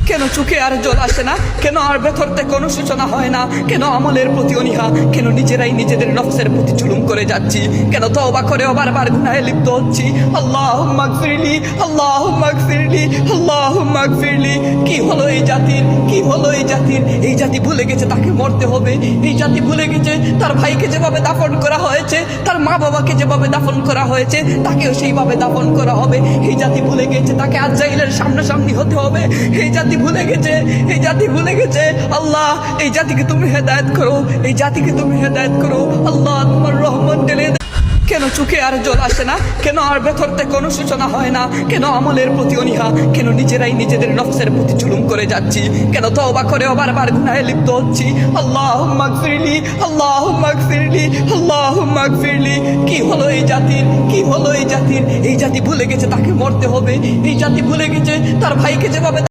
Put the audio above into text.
কেন চোখে আর জল আসে না? কেন আর ভেতরতে কোনো সূচনা হয় না? কেন আমলের প্রতি অনীহা? কেন নিজেরাই নিজেদের নফসের প্রতি জুলুম করে যাচ্ছি? কেন তওবা করেও বারবার গুনাহে লিপ্ত হচ্ছি? আল্লাহুম্মা গফিরলি, আল্লাহুম্মা গফিরলি, আল্লাহুম্মা গফিরলি। কি হলো এই জাতির? কি হলো এই জাতির? এই জাতি ভুলে গেছে তাকে মরতে হবে। এই জাতি ভুলে গেছে তার ভাইকে যেভাবে দাফন করা হয়েছে, তার মা বাবাকে যেভাবে দাফন করা হয়েছে, তাকেও সেইভাবে দাফন করা হবে। এই জাতি ভুলে গেছে তাকে আজরাইলের সামনাসামনি হতে হবে। এই জাতি ভুলে গেছে, এই জাতি ভুলে গেছে। আল্লাহ, এই জাতিকে তুমি হেদায়েত করো, এই জাতিকে তুমি হেদায়েত করো। আল্লাহ, তোমার রহমত ঢেলে দাও। কেন চোখে আর জল আসে না? কেন আর ভেতরতে কোনো সূচনা হয় না? কেন আমলের প্রতি অনীহা? কেন নিজেরাই নিজেদের নফসের প্রতি জুলুম করে যাচ্ছি? কেন তওবা করেও বারবার গুনাহে লিপ্ত হচ্ছি? আল্লাহুম্মা গফিরলি, আল্লাহুম্মা গফিরলি, আল্লাহুম্মা গফিরলি। কি হলো এই জাতির? কি হলো এই জাতির? এই জাতি ভুলে গেছে তাকে মরতে হবে। এই জাতি ভুলে গেছে তার ভাইকে যেভাবে